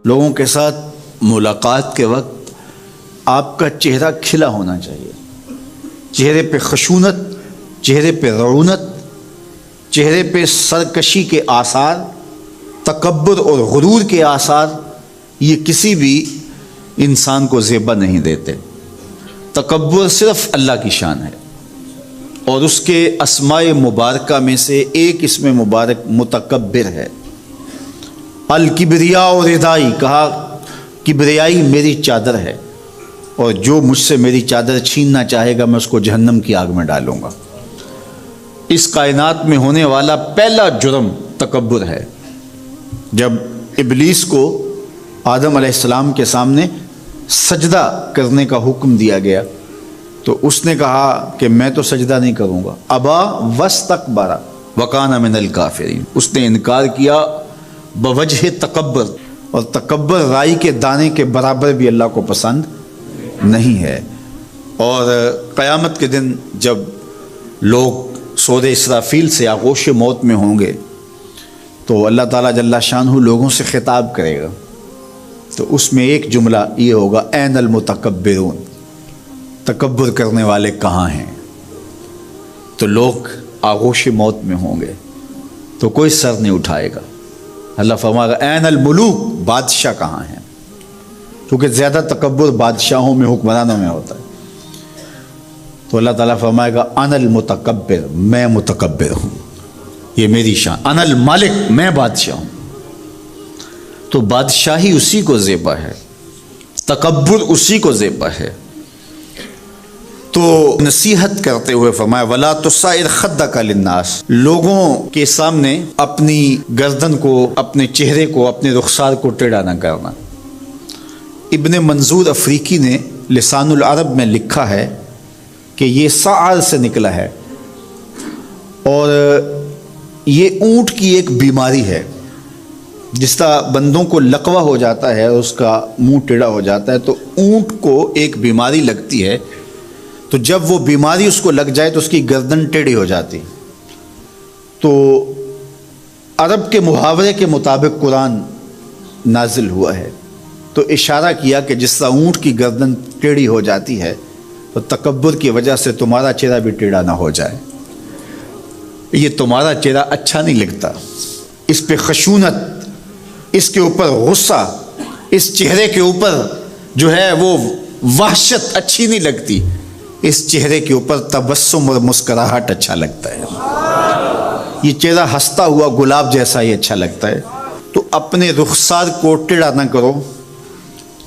لوگوں کے ساتھ ملاقات کے وقت آپ کا چہرہ کھلا ہونا چاہیے، چہرے پہ خشونت، چہرے پہ رعونت، چہرے پہ سرکشی کے آثار، تکبر اور غرور کے آثار یہ کسی بھی انسان کو زیبا نہیں دیتے۔ تکبر صرف اللہ کی شان ہے، اور اس کے اسماء مبارکہ میں سے ایک اسم مبارک متکبر ہے۔ الکبریاء ردائی، کہا کبریائی میری چادر ہے، اور جو مجھ سے میری چادر چھیننا چاہے گا میں اس کو جہنم کی آگ میں ڈالوں گا۔ اس کائنات میں ہونے والا پہلا جرم تکبر ہے۔ جب ابلیس کو آدم علیہ السلام کے سامنے سجدہ کرنے کا حکم دیا گیا تو اس نے کہا کہ میں تو سجدہ نہیں کروں گا، ابا واستکبر وکان من الکافرین، اس نے انکار کیا بوجہ تکبر، اور تکبر رائی کے دانے کے برابر بھی اللہ کو پسند نہیں ہے۔ اور قیامت کے دن جب لوگ سور اسرافیل سے آغوش موت میں ہوں گے تو اللہ تعالیٰ جل شانہ لوگوں سے خطاب کرے گا، تو اس میں ایک جملہ یہ ہوگا، این المتکبرون، تکبر کرنے والے کہاں ہیں؟ تو لوگ آغوش موت میں ہوں گے تو کوئی سر نہیں اٹھائے گا۔ اللہ فرمائے گا این الملوک، بادشاہ کہاں ہیں؟ کیونکہ زیادہ تکبر بادشاہوں میں، حکمرانوں میں ہوتا ہے۔ تو اللہ تعالیٰ فرمائے گا انا المتکبر، میں متکبر ہوں، یہ میری شان، انا المالک، میں بادشاہ ہوں۔ تو بادشاہی اسی کو زیبا ہے، تکبر اسی کو زیبا ہے۔ تو نصیحت کرتے ہوئے فرمایا ولا تصعر خدک للناس، لوگوں کے سامنے اپنی گردن کو، اپنے چہرے کو، اپنے رخسار کو ٹیڑھا نہ کرنا۔ ابن منظور افریقی نے لسان العرب میں لکھا ہے کہ یہ سعر سے نکلا ہے، اور یہ اونٹ کی ایک بیماری ہے۔ جس طرح بندوں کو لقوہ ہو جاتا ہے، اس کا منہ ٹیڑھا ہو جاتا ہے، تو اونٹ کو ایک بیماری لگتی ہے، تو جب وہ بیماری اس کو لگ جائے تو اس کی گردن ٹیڑھی ہو جاتی۔ تو عرب کے محاورے کے مطابق قرآن نازل ہوا ہے، تو اشارہ کیا کہ جس طرح اونٹ کی گردن ٹیڑھی ہو جاتی ہے تو تکبر کی وجہ سے تمہارا چہرہ بھی ٹیڑھا نہ ہو جائے۔ یہ تمہارا چہرہ اچھا نہیں لگتا، اس پہ خشونت، اس کے اوپر غصہ، اس چہرے کے اوپر جو ہے وہ وحشت اچھی نہیں لگتی، اس چہرے کے اوپر تبسم اور مسکراہٹ اچھا لگتا ہے۔ یہ چہرہ ہنستا ہوا گلاب جیسا ہی اچھا لگتا ہے۔ تو اپنے رخسار کو ٹیڑھا نہ کرو،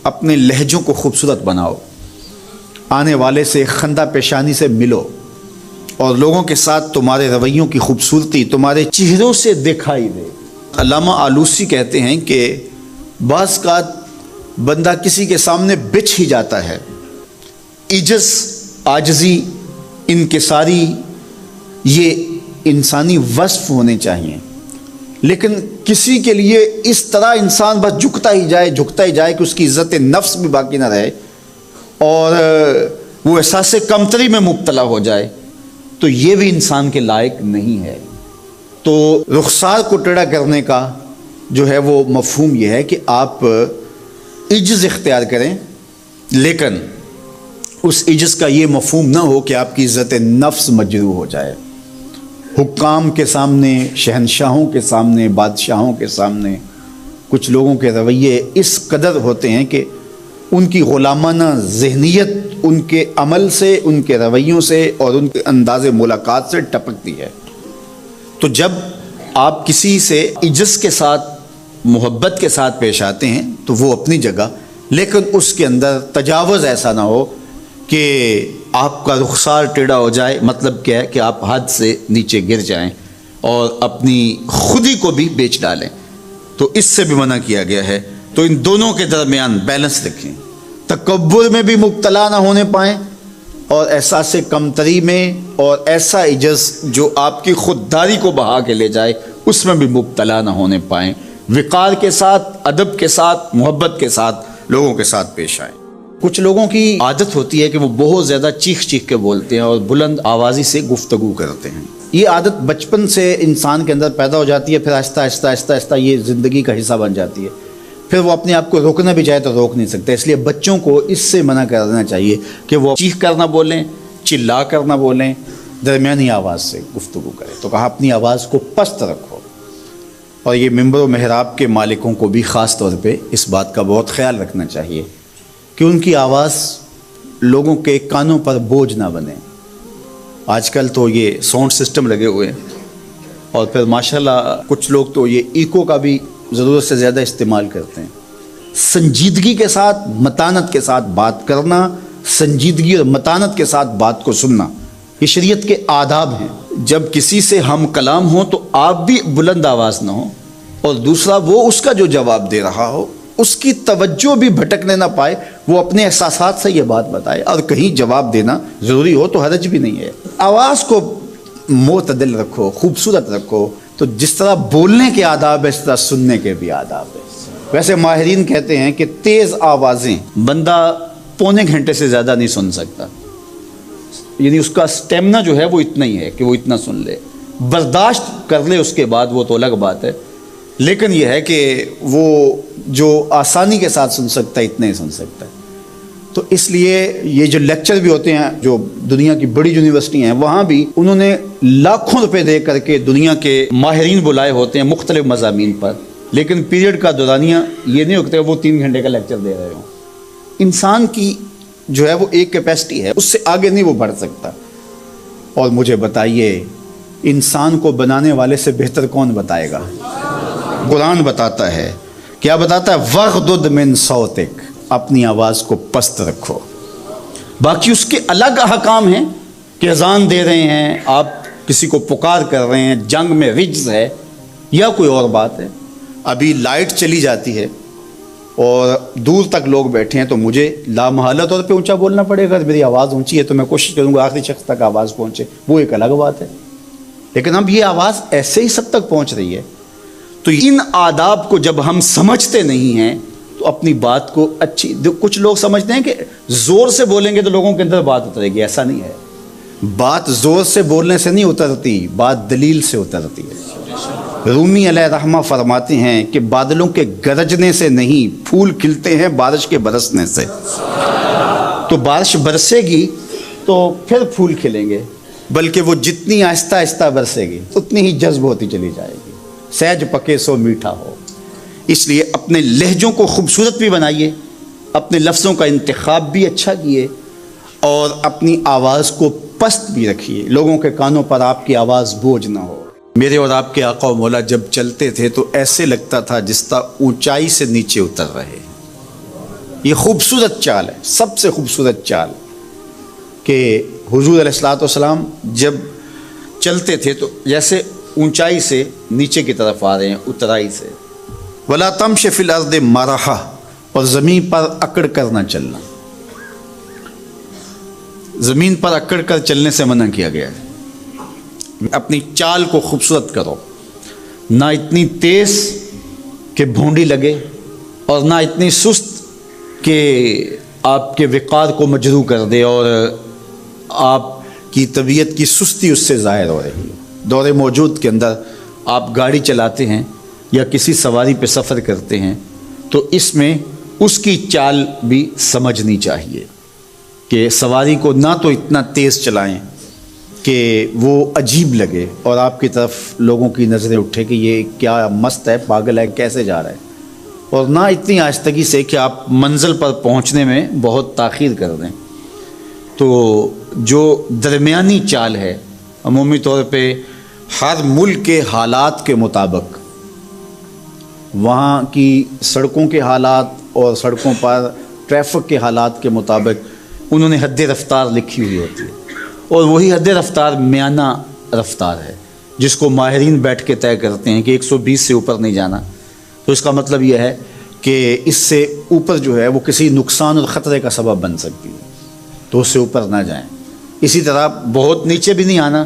اپنے لہجوں کو خوبصورت بناؤ، آنے والے سے خندہ پیشانی سے ملو، اور لوگوں کے ساتھ تمہارے رویوں کی خوبصورتی تمہارے چہروں سے دکھائی دے۔ علامہ آلوسی کہتے ہیں کہ بعض کا بندہ کسی کے سامنے بچ ہی جاتا ہے، عجز، عاجزی، انکساری، یہ انسانی وصف ہونے چاہیے، لیکن کسی کے لیے اس طرح انسان بس جھکتا ہی جائے کہ اس کی عزت نفس بھی باقی نہ رہے اور وہ احساس کمتری میں مبتلا ہو جائے، تو یہ بھی انسان کے لائق نہیں ہے۔ تو رخسار کو ٹیڑھا کرنے کا جو ہے وہ مفہوم یہ ہے کہ آپ عجز اختیار کریں، لیکن اس عجز کا یہ مفہوم نہ ہو کہ آپ کی عزت نفس مجروح ہو جائے۔ حکام کے سامنے، شہنشاہوں کے سامنے، بادشاہوں کے سامنے کچھ لوگوں کے رویے اس قدر ہوتے ہیں کہ ان کی غلامانہ ذہنیت ان کے عمل سے، ان کے رویوں سے اور ان کے انداز ملاقات سے ٹپکتی ہے۔ تو جب آپ کسی سے عجز کے ساتھ، محبت کے ساتھ پیش آتے ہیں تو وہ اپنی جگہ، لیکن اس کے اندر تجاوز ایسا نہ ہو کہ آپ کا رخسار ٹیڑھا ہو جائے۔ مطلب کیا ہے کہ آپ حد سے نیچے گر جائیں اور اپنی خودی کو بھی بیچ ڈالیں، تو اس سے بھی منع کیا گیا ہے۔ تو ان دونوں کے درمیان بیلنس رکھیں، تکبر میں بھی مبتلا نہ ہونے پائیں اور احساس کمتری میں، اور ایسا عجز جو آپ کی خودداری کو بہا کے لے جائے اس میں بھی مبتلا نہ ہونے پائیں۔ وقار کے ساتھ، ادب کے ساتھ، محبت کے ساتھ لوگوں کے ساتھ پیش آئیں۔ کچھ لوگوں کی عادت ہوتی ہے کہ وہ بہت زیادہ چیخ کے بولتے ہیں اور بلند آوازی سے گفتگو کرتے ہیں۔ یہ عادت بچپن سے انسان کے اندر پیدا ہو جاتی ہے، پھر آہستہ آہستہ یہ زندگی کا حصہ بن جاتی ہے۔ پھر وہ اپنے آپ کو روکنا بھی چاہے تو روک نہیں سکتا. اس لیے بچوں کو اس سے منع کر دینا چاہیے کہ وہ چیخ کر نہ بولیں، چلا کر نہ بولیں، درمیانی آواز سے گفتگو کریں. تو کہا اپنی آواز کو پست رکھو. اور یہ ممبر و محراب کے مالکوں کو بھی خاص طور پہ اس بات کا بہت خیال رکھنا چاہیے کہ ان کی آواز لوگوں کے کانوں پر بوجھ نہ بنے. آج کل تو یہ ساؤنڈ سسٹم لگے ہوئے ہیں، اور پھر ماشاءاللہ کچھ لوگ تو یہ ایکو کا بھی ضرورت سے زیادہ استعمال کرتے ہیں. سنجیدگی کے ساتھ، متانت کے ساتھ بات کرنا، سنجیدگی اور متانت کے ساتھ بات کو سننا، یہ شریعت کے آداب ہیں. جب کسی سے ہم کلام ہوں تو آپ بھی بلند آواز نہ ہو، اور دوسرا وہ اس کا جو جواب دے رہا ہو اس کی توجہ بھی بھٹکنے نہ پائے، وہ اپنے احساسات سے یہ بات بتائے. اور کہیں جواب دینا ضروری ہو تو حرج بھی نہیں ہے. آواز کو معتدل رکھو، خوبصورت رکھو. تو جس طرح بولنے کے آداب ہے اس طرح سننے کے بھی آداب ہے. ویسے ماہرین کہتے ہیں کہ تیز آوازیں بندہ پونے گھنٹے سے زیادہ نہیں سن سکتا، یعنی اس کا سٹیمنا جو ہے وہ اتنا ہی ہے کہ وہ اتنا سن لے. برداشت کر لے اس کے بعد وہ تو الگ بات ہے، لیکن یہ ہے کہ وہ جو آسانی کے ساتھ سن سکتا ہے اتنا ہی سن سکتا ہے. تو اس لیے یہ جو لیکچر بھی ہوتے ہیں جو دنیا کی بڑی یونیورسٹی ہیں وہاں بھی انہوں نے لاکھوں روپے دے کر کے دنیا کے ماہرین بلائے ہوتے ہیں مختلف مضامین پر، لیکن پیریڈ کا دورانیہ یہ نہیں ہوتا کہ وہ 3 گھنٹے کا لیکچر دے رہے ہوں. انسان کی جو ہے وہ ایک کیپیسٹی ہے، اس سے آگے نہیں وہ بڑھ سکتا. اور مجھے بتائیے انسان کو بنانے والے سے بہتر کون بتائے گا؟ قرآن بتاتا ہے. کیا بتاتا ہے؟ وَغْضُضْ مِنْ صَوْتِكَ، اپنی آواز کو پست رکھو. باقی اس کے الگ احکام ہیں کہ اذان دے رہے ہیں، آپ کسی کو پکار کر رہے ہیں، جنگ میں رجز ہے یا کوئی اور بات ہے. ابھی لائٹ چلی جاتی ہے اور دور تک لوگ بیٹھے ہیں تو مجھے لامحالہ طور پہ اونچا بولنا پڑے گا. میری آواز اونچی ہے تو میں کوشش کروں گا آخری شخص تک آواز پہنچے، وہ ایک الگ بات ہے. لیکن اب یہ آواز ایسے ہی سب تک پہنچ رہی ہے. تو ان آداب کو جب ہم سمجھتے نہیں ہیں تو اپنی بات کو اچھی، کچھ لوگ سمجھتے ہیں کہ زور سے بولیں گے تو لوگوں کے اندر بات اترے گی. ایسا نہیں ہے. بات زور سے بولنے سے نہیں اترتی، بات دلیل سے اترتی ہے. رومی علیہ رحمہ فرماتے ہیں کہ بادلوں کے گرجنے سے نہیں، پھول کھلتے ہیں بارش کے برسنے سے. تو بارش برسے گی تو پھر پھول کھلیں گے، بلکہ وہ جتنی آہستہ آہستہ برسے گی اتنی ہی جذب ہوتی چلی جائے گی. سہج پکے سو میٹھا ہو. اس لیے اپنے لہجوں کو خوبصورت بھی بنائیے، اپنے لفظوں کا انتخاب بھی اچھا کیے، اور اپنی آواز کو پست بھی رکھیے. لوگوں کے کانوں پر آپ کی آواز بوجھ نہ ہو. میرے اور آپ کے آقا و مولا جب چلتے تھے تو ایسے لگتا تھا جس طرح اونچائی سے نیچے اتر رہے. یہ خوبصورت چال ہے، سب سے خوبصورت چال، کہ حضور علیہ الصلوۃ والسلام جب چلتے تھے تو جیسے اونچائی سے نیچے کی طرف آ رہے ہیں، اترائی سے. ولا تمش فی الارض مرحا، اور زمین پر اکڑ کر نہ چلنا. زمین پر اکڑ کر چلنے سے منع کیا گیا ہے. اپنی چال کو خوبصورت کرو، نہ اتنی تیز کہ بھونڈی لگے اور نہ اتنی سست کہ آپ کے وقار کو مجروح کر دے اور آپ کی طبیعت کی سستی اس سے ظاہر ہو رہی ہے. دور موجود کے اندر آپ گاڑی چلاتے ہیں یا کسی سواری پہ سفر کرتے ہیں تو اس میں اس کی چال بھی سمجھنی چاہیے کہ سواری کو نہ تو اتنا تیز چلائیں کہ وہ عجیب لگے اور آپ کی طرف لوگوں کی نظریں اٹھے کہ یہ کیا مست ہے، پاگل ہے، کیسے جا رہا ہے، اور نہ اتنی آہستگی سے کہ آپ منزل پر پہنچنے میں بہت تاخیر کر دیں. تو جو درمیانی چال ہے عمومی طور پہ ہر ملک کے حالات کے مطابق، وہاں کی سڑکوں کے حالات اور سڑکوں پر ٹریفک کے حالات کے مطابق انہوں نے حد رفتار لکھی ہوئی ہوتی ہے، اور وہی حد رفتار میانہ رفتار ہے جس کو ماہرین بیٹھ کے طے کرتے ہیں کہ 120 سے اوپر نہیں جانا. تو اس کا مطلب یہ ہے کہ اس سے اوپر جو ہے وہ کسی نقصان اور خطرے کا سبب بن سکتی ہے، تو اس سے اوپر نہ جائیں. اسی طرح بہت نیچے بھی نہیں آنا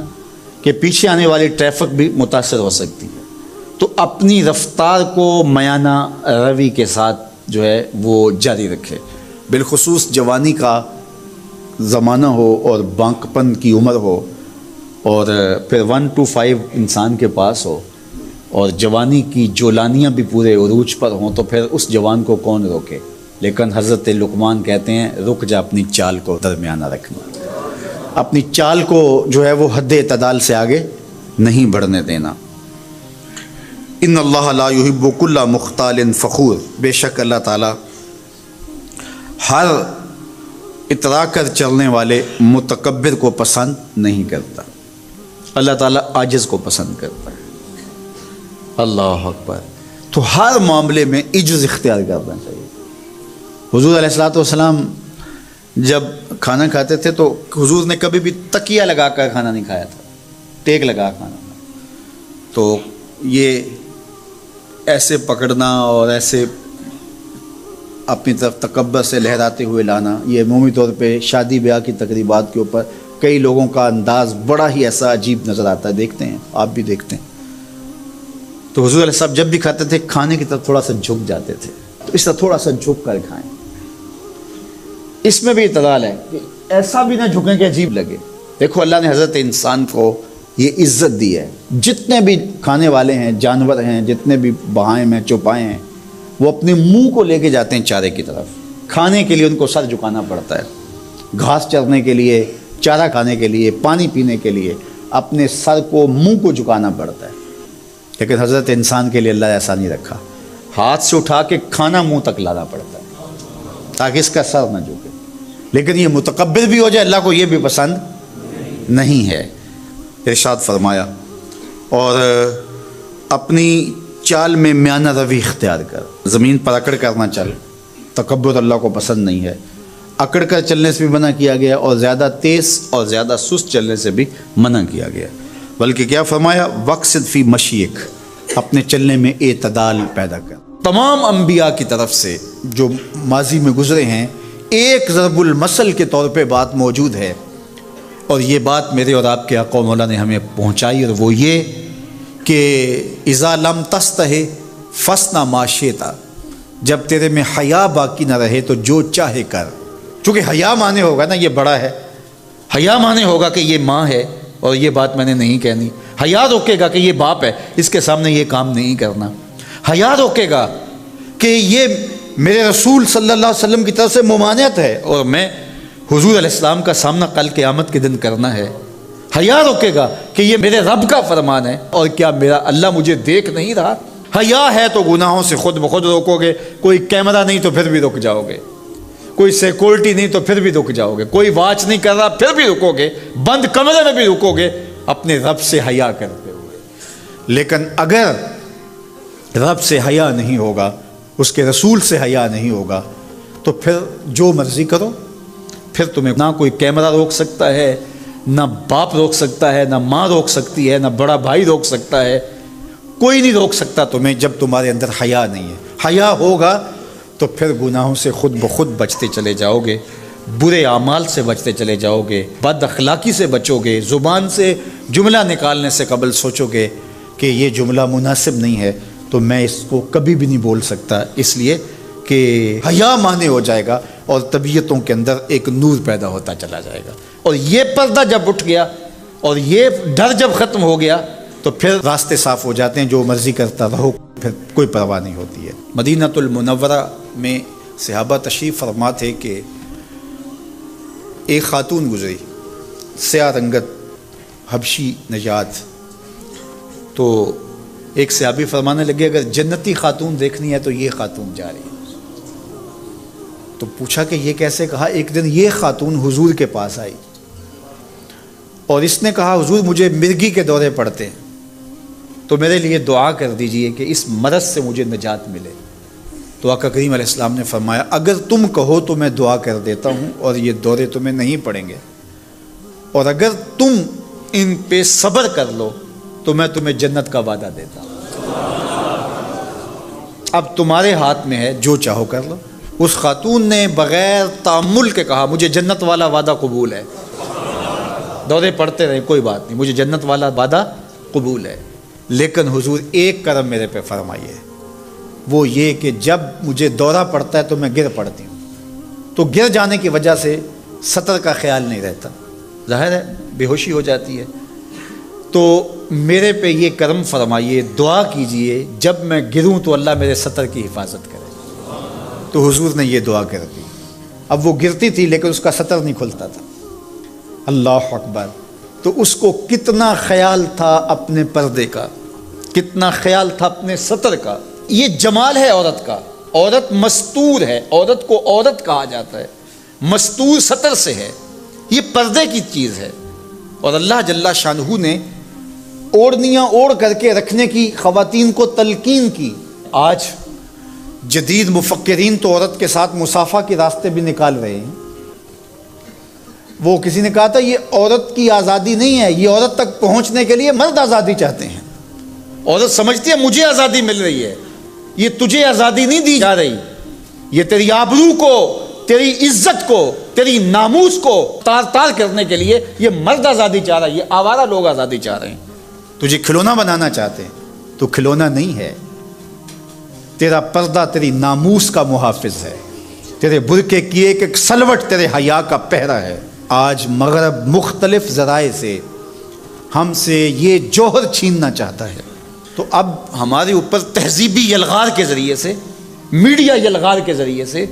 کہ پیچھے آنے والی ٹریفک بھی متاثر ہو سکتی ہے. تو اپنی رفتار کو میانہ روی کے ساتھ جو ہے وہ جاری رکھے. بالخصوص جوانی کا زمانہ ہو اور بانکپن کی عمر ہو اور پھر 1 to 5 انسان کے پاس ہو اور جوانی کی جولانیاں بھی پورے عروج پر ہوں تو پھر اس جوان کو کون روکے؟ لیکن حضرت لقمان کہتے ہیں رک جا، اپنی چال کو درمیانہ رکھنا، اپنی چال کو جو ہے وہ حد اعتدال سے آگے نہیں بڑھنے دینا۔ ان اللہ لا یحب کل مختال فخور، بے شک اللہ تعالیٰ ہر اترا کر چلنے والے متکبر کو پسند نہیں کرتا، اللہ تعالیٰ عاجز کو پسند کرتا ہے۔ اللہ اکبر۔ تو ہر معاملے میں عجز اختیار کرنا چاہیے۔ حضور علیہ الصلوۃ والسلام جب کھانا کھاتے تھے تو حضور نے کبھی بھی تکیہ لگا کر کھانا نہیں کھایا تھا، ٹیک لگا کھانا کھایا۔ تو یہ ایسے پکڑنا اور ایسے اپنی طرف تکبر سے لہراتے ہوئے لانا، یہ عمومی طور پہ شادی بیاہ کی تقریبات کے اوپر کئی لوگوں کا انداز بڑا ہی ایسا عجیب نظر آتا ہے، دیکھتے ہیں آپ بھی دیکھتے ہیں۔ تو حضور علیہ السلام جب بھی کھاتے تھے کھانے کی طرف تھوڑا سا جھک جاتے تھے، تو اس طرح تھوڑا سا جھک کر کھائیں۔ اس میں بھی اعتدال ہے کہ ایسا بھی نہ جھکیں کہ عجیب لگے۔ دیکھو اللہ نے حضرت انسان کو یہ عزت دی ہے، جتنے بھی کھانے والے ہیں، جانور ہیں، جتنے بھی بہائم ہیں، چوپائے ہیں، وہ اپنے منہ کو لے کے جاتے ہیں چارے کی طرف۔ کھانے کے لیے ان کو سر جھکانا پڑتا ہے، گھاس چرنے کے لیے، چارہ کھانے کے لیے، پانی پینے کے لیے اپنے سر کو، منہ کو جھکانا پڑتا ہے۔ لیکن حضرت انسان کے لیے اللہ ایسا نہیں رکھا، ہاتھ سے اٹھا کے کھانا منہ تک لانا پڑتا ہے تاکہ اس کا سر نہ جھکے۔ لیکن یہ متکبر بھی ہو جائے اللہ کو یہ بھی پسند نہیں ہے۔ ارشاد فرمایا اور اپنی چال میں میانہ روی اختیار کر، زمین پر اکڑ کر نہ چل، تکبر اللہ کو پسند نہیں ہے۔ اکڑ کر چلنے سے بھی منع کیا گیا اور زیادہ تیز اور زیادہ سست چلنے سے بھی منع کیا گیا، بلکہ کیا فرمایا وقصد فی مشیک، اپنے چلنے میں اعتدال پیدا کر۔ تمام انبیاء کی طرف سے جو ماضی میں گزرے ہیں ایک ضرب المثل کے طور پہ بات موجود ہے، اور یہ بات میرے اور آپ کے آقا مولا نے ہمیں پہنچائی، اور وہ یہ کہ اذا لم تستحی فاصنع ما شئت، جب تیرے میں حیا باقی نہ رہے تو جو چاہے کر۔ چونکہ حیا مانے ہوگا نا یہ بڑا ہے، حیا مانے ہوگا کہ یہ ماں ہے اور یہ بات میں نے نہیں کہنی، حیا روکے گا کہ یہ باپ ہے اس کے سامنے یہ کام نہیں کرنا، حیا روکے گا کہ یہ میرے رسول صلی اللہ علیہ وسلم کی طرف سے ممانعت ہے اور میں حضور علیہ السلام کا سامنا کل قیامت کے دن کرنا ہے، حیا روکے گا کہ یہ میرے رب کا فرمان ہے اور کیا میرا اللہ مجھے دیکھ نہیں رہا۔ حیا ہے تو گناہوں سے خود بخود روکو گے، کوئی کیمرہ نہیں تو پھر بھی رک جاؤ گے، کوئی سیکورٹی نہیں تو پھر بھی رک جاؤ گے، کوئی واچ نہیں کر رہا پھر بھی رکو گے، بند کمرے میں بھی رکو گے اپنے رب سے حیا کرتے ہوئے۔ لیکن اگر رب سے حیا نہیں ہوگا، اس کے رسول سے حیا نہیں ہوگا، تو پھر جو مرضی کرو، پھر تمہیں نہ کوئی کیمرہ روک سکتا ہے، نہ باپ روک سکتا ہے، نہ ماں روک سکتی ہے، نہ بڑا بھائی روک سکتا ہے، کوئی نہیں روک سکتا تمہیں جب تمہارے اندر حیا نہیں ہے۔ حیا ہوگا تو پھر گناہوں سے خود بخود بچتے چلے جاؤ گے، برے اعمال سے بچتے چلے جاؤ گے، بد اخلاقی سے بچو گے، زبان سے جملہ نکالنے سے قبل سوچو گے کہ یہ جملہ مناسب نہیں ہے تو میں اس کو کبھی بھی نہیں بول سکتا، اس لیے کہ حیا مانے ہو جائے گا اور طبیعتوں کے اندر ایک نور پیدا ہوتا چلا جائے گا۔ اور یہ پردہ جب اٹھ گیا اور یہ ڈر جب ختم ہو گیا تو پھر راستے صاف ہو جاتے ہیں، جو مرضی کرتا رہو، پھر کوئی پرواہ نہیں ہوتی ہے۔ مدینہ المنورہ میں صحابہ تشریف فرما تھے کہ ایک خاتون گزری، سیاہ رنگت، حبشی نژاد، تو ایک صحابی فرمانے لگے اگر جنتی خاتون دیکھنی ہے تو یہ خاتون جا رہی ہے۔ تو پوچھا کہ یہ کیسے؟ کہا ایک دن یہ خاتون حضور کے پاس آئی اور اس نے کہا حضور مجھے مرگی کے دورے پڑتے ہیں تو میرے لیے دعا کر دیجئے کہ اس مرض سے مجھے نجات ملے۔ تو آقا کریم علیہ السلام نے فرمایا اگر تم کہو تو میں دعا کر دیتا ہوں اور یہ دورے تمہیں نہیں پڑیں گے، اور اگر تم ان پہ صبر کر لو تو میں تمہیں جنت کا وعدہ دیتا ہوں۔ اب تمہارے ہاتھ میں ہے، جو چاہو کر لو۔ اس خاتون نے بغیر تأمل کے کہا مجھے جنت والا وعدہ قبول ہے، دورے پڑتے رہے کوئی بات نہیں، مجھے جنت والا وعدہ قبول ہے، لیکن حضور ایک کرم میرے پہ فرمائیے، وہ یہ کہ جب مجھے دورہ پڑتا ہے تو میں گر پڑتی ہوں، تو گر جانے کی وجہ سے سطر کا خیال نہیں رہتا، ظاہر ہے بے ہوشی ہو جاتی ہے، تو میرے پہ یہ کرم فرمائیے، دعا کیجئے جب میں گروں تو اللہ میرے سطر کی حفاظت کرے۔ تو حضور نے یہ دعا کر دی۔ اب وہ گرتی تھی لیکن اس کا سطر نہیں کھلتا تھا۔ اللہ اکبر! تو اس کو کتنا خیال تھا اپنے پردے کا، کتنا خیال تھا اپنے سطر کا۔ یہ جمال ہے عورت کا، عورت مستور ہے، عورت کو عورت کہا جاتا ہے، مستور سطر سے ہے، یہ پردے کی چیز ہے۔ اور اللہ جل شانہ نے اوڑھنیاں اوڑھ کر کے رکھنے کی خواتین کو تلقین کی۔ آج جدید مفکرین تو عورت کے ساتھ مصافحہ کے راستے بھی نکال رہے ہیں۔ وہ کسی نے کہا تھا یہ عورت کی آزادی نہیں ہے، یہ عورت تک پہنچنے کے لیے مرد آزادی چاہتے ہیں۔ عورت سمجھتی ہے مجھے آزادی مل رہی ہے، یہ تجھے آزادی نہیں دی جا رہی، یہ تیری آبرو کو، تیری عزت کو، تیری ناموس کو تار تار کرنے کے لیے یہ مرد آزادی چاہ رہا ہے، یہ آوارہ لوگ آزادی چاہ رہے ہیں۔ تجھے کھلونا بنانا چاہتے ہیں، تو کھلونا نہیں ہے، تیرا پردہ تیری ناموس کا محافظ ہے، تیرے برقعے کی ایک ایک سلوٹ تیرے حیا کا پہرا ہے۔ آج مغرب مختلف ذرائع سے ہم سے یہ جوہر چھیننا چاہتا ہے، تو اب ہمارے اوپر تہذیبی یلغار کے ذریعے سے، میڈیا یلغار کے ذریعے سے،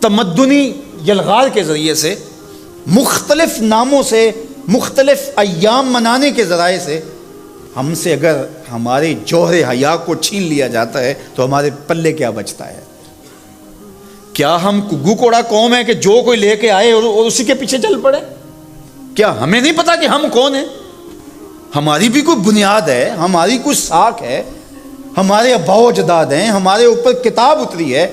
تمدنی یلغار کے ذریعے سے، مختلف ناموں سے، مختلف ایام منانے کے ذرائع سے ہم سے اگر ہمارے جوہر حیا کو چھین لیا جاتا ہے تو ہمارے پلے کیا بچتا ہے؟ کیا ہم گگو کوڑا قوم ہے کہ جو کوئی لے کے آئے اور اسی کے پیچھے چل پڑے؟ کیا ہمیں نہیں پتا کہ ہم کون ہیں؟ ہماری بھی کوئی بنیاد ہے، ہماری کوئی ساکھ ہے، ہمارے آباء و اجداد ہیں، ہمارے اوپر کتاب اتری ہے،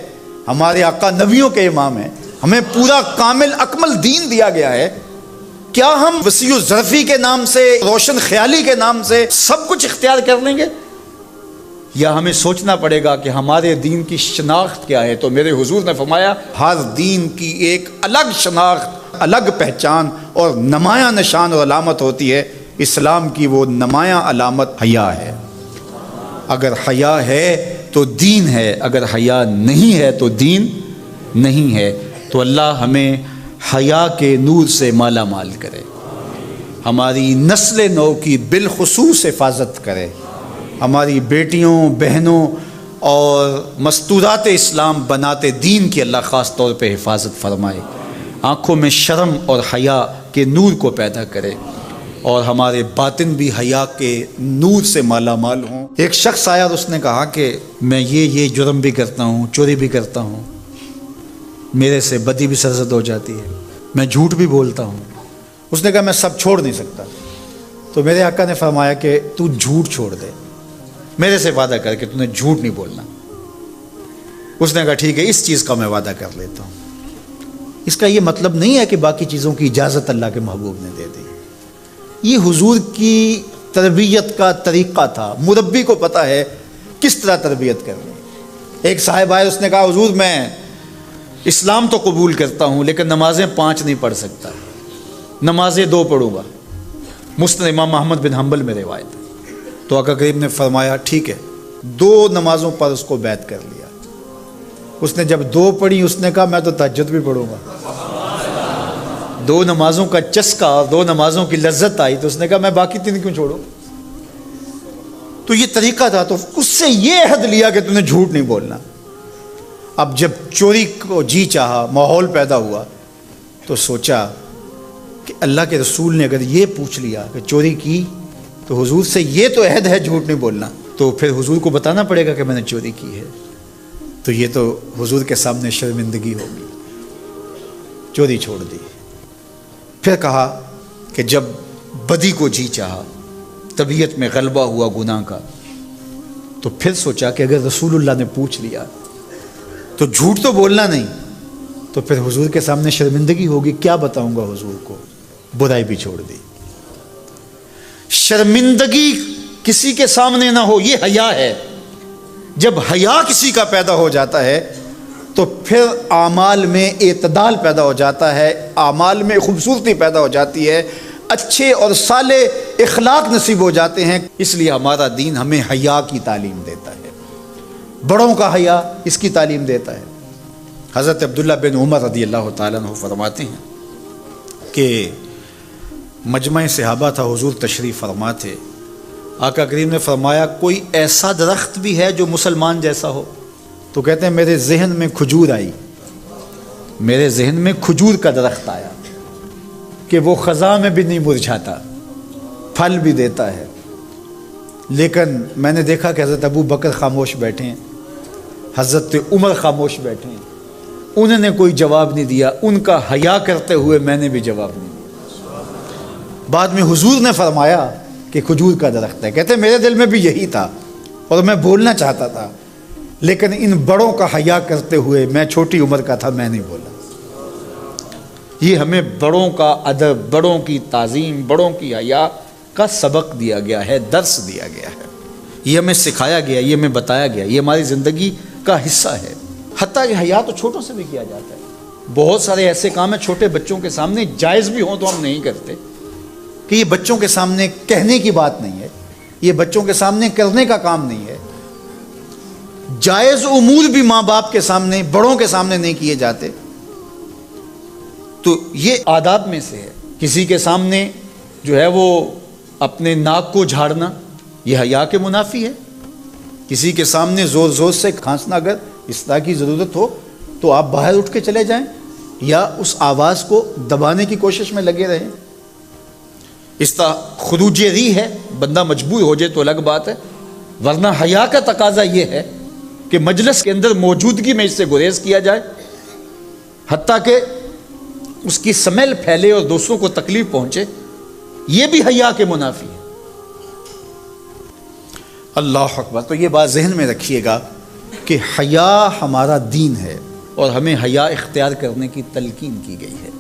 ہمارے آقا نبیوں کے امام ہیں، ہمیں پورا کامل اکمل دین دیا گیا ہے۔ کیا ہم وسیع الظرفی کے نام سے، روشن خیالی کے نام سے سب کچھ اختیار کر لیں گے؟ یا ہمیں سوچنا پڑے گا کہ ہمارے دین کی شناخت کیا ہے؟ تو میرے حضور نے فرمایا ہر دین کی ایک الگ شناخت، الگ پہچان اور نمایاں نشان اور علامت ہوتی ہے۔ اسلام کی وہ نمایاں علامت حیا ہے۔ اگر حیا ہے تو دین ہے، اگر حیا نہیں ہے تو دین نہیں ہے۔ تو اللہ ہمیں حیا کے نور سے مالا مال کرے، ہماری نسل نو کی بالخصوص حفاظت کرے، ہماری بیٹیوں، بہنوں اور مستورات اسلام بناتے دین کی اللہ خاص طور پہ حفاظت فرمائے، آنکھوں میں شرم اور حیا کے نور کو پیدا کرے، اور ہمارے باطن بھی حیا کے نور سے مالا مال ہوں۔ ایک شخص آیا اور اس نے کہا کہ میں یہ جرم بھی کرتا ہوں، چوری بھی کرتا ہوں، میرے سے بدی بھی سرزد ہو جاتی ہے، میں جھوٹ بھی بولتا ہوں۔ اس نے کہا میں سب چھوڑ نہیں سکتا۔ تو میرے آقا نے فرمایا کہ تو جھوٹ چھوڑ دے، میرے سے وعدہ کر کے تو نے جھوٹ نہیں بولنا۔ اس نے کہا ٹھیک ہے، اس چیز کا میں وعدہ کر لیتا ہوں۔ اس کا یہ مطلب نہیں ہے کہ باقی چیزوں کی اجازت اللہ کے محبوب نے دے دی، یہ حضور کی تربیت کا طریقہ تھا، مربی کو پتہ ہے کس طرح تربیت کرنی۔ ایک صاحب آئے، اس نے کہا حضور میں اسلام تو قبول کرتا ہوں لیکن نمازیں 5 نہیں پڑھ سکتا، نمازیں 2 پڑھوں گا۔ مسند امام احمد بن حنبل میں روایت ہے۔ تو آقا کریم نے فرمایا ٹھیک ہے، 2 نمازوں پر اس کو بیعت کر لیا۔ اس نے جب 2 پڑھی، اس نے کہا میں تو تہجد بھی پڑھوں گا۔ 2 نمازوں کا چسکا اور 2 نمازوں کی لذت آئی تو اس نے کہا میں باقی 3 کیوں چھوڑوں؟ تو یہ طریقہ تھا۔ تو اس سے یہ عہد لیا کہ تم نے جھوٹ نہیں بولنا۔ اب جب چوری کو جی چاہا، ماحول پیدا ہوا، تو سوچا کہ اللہ کے رسول نے اگر یہ پوچھ لیا کہ چوری کی، تو حضور سے یہ تو عہد ہے جھوٹ نہیں بولنا، تو پھر حضور کو بتانا پڑے گا کہ میں نے چوری کی ہے، تو یہ تو حضور کے سامنے شرمندگی ہوگی۔ چوری چھوڑ دی۔ پھر کہا کہ جب بدی کو جی چاہا، طبیعت میں غلبہ ہوا گناہ کا، تو پھر سوچا کہ اگر رسول اللہ نے پوچھ لیا تو جھوٹ تو بولنا نہیں، تو پھر حضور کے سامنے شرمندگی ہوگی، کیا بتاؤں گا حضور کو؟ برائی بھی چھوڑ دی۔ شرمندگی کسی کے سامنے نہ ہو، یہ حیا ہے۔ جب حیا کسی کا پیدا ہو جاتا ہے تو پھر اعمال میں اعتدال پیدا ہو جاتا ہے، اعمال میں خوبصورتی پیدا ہو جاتی ہے، اچھے اور صالح اخلاق نصیب ہو جاتے ہیں۔ اس لیے ہمارا دین ہمیں حیا کی تعلیم دیتا ہے، بڑوں کا حیا اس کی تعلیم دیتا ہے۔ حضرت عبداللہ بن عمر رضی اللہ تعالیٰ عنہ فرماتے ہیں کہ مجمع صحابہ تھا، حضور تشریف فرما تھے، آقا کریم نے فرمایا کوئی ایسا درخت بھی ہے جو مسلمان جیسا ہو؟ تو کہتے ہیں میرے ذہن میں کھجور آئی، میرے ذہن میں کھجور کا درخت آیا کہ وہ خزاں میں بھی نہیں مرجھاتا، پھل بھی دیتا ہے۔ لیکن میں نے دیکھا کہ حضرت ابو بکر خاموش بیٹھے ہیں، حضرت عمر خاموش بیٹھے ہیں، انہوں نے کوئی جواب نہیں دیا، ان کا حیا کرتے ہوئے میں نے بھی جواب نہیں دیا۔ بعد میں حضور نے فرمایا کہ کھجور کا درخت ہے، کہتے ہیں میرے دل میں بھی یہی تھا اور میں بولنا چاہتا تھا، لیکن ان بڑوں کا حیا کرتے ہوئے، میں چھوٹی عمر کا تھا، میں نہیں بولا۔ یہ ہمیں بڑوں کا ادب، بڑوں کی تعظیم، بڑوں کی حیا کا سبق دیا گیا ہے، درس دیا گیا ہے، یہ ہمیں سکھایا گیا، یہ ہمیں بتایا گیا، یہ ہماری زندگی کا حصہ ہے۔ حتیٰ کہ حیا تو چھوٹوں سے بھی کیا جاتا ہے، بہت سارے ایسے کام ہیں چھوٹے بچوں کے سامنے جائز بھی ہوں تو ہم نہیں کرتے، کہ یہ بچوں کے سامنے کہنے کی بات نہیں ہے، یہ بچوں کے سامنے کرنے کا کام نہیں ہے۔ جائز امور بھی ماں باپ کے سامنے، بڑوں کے سامنے نہیں کیے جاتے، تو یہ آداب میں سے ہے۔ کسی کے سامنے جو ہے وہ اپنے ناک کو جھاڑنا، یہ حیا کے منافی ہے۔ کسی کے سامنے زور زور سے کھانسنا، اگر اس طرح کی ضرورت ہو تو آپ باہر اٹھ کے چلے جائیں یا اس آواز کو دبانے کی کوشش میں لگے رہیں۔ اس طرح خروج ری ہے، بندہ مجبور ہو جائے تو الگ بات ہے، ورنہ حیا کا تقاضا یہ ہے کہ مجلس کے اندر موجودگی میں اس سے گریز کیا جائے، حتیٰ کہ اس کی سمیل پھیلے اور دوسروں کو تکلیف پہنچے، یہ بھی حیا کے منافی ہے۔ اللہ اکبر۔ تو یہ بات ذہن میں رکھیے گا کہ حیا ہمارا دین ہے اور ہمیں حیا اختیار کرنے کی تلقین کی گئی ہے۔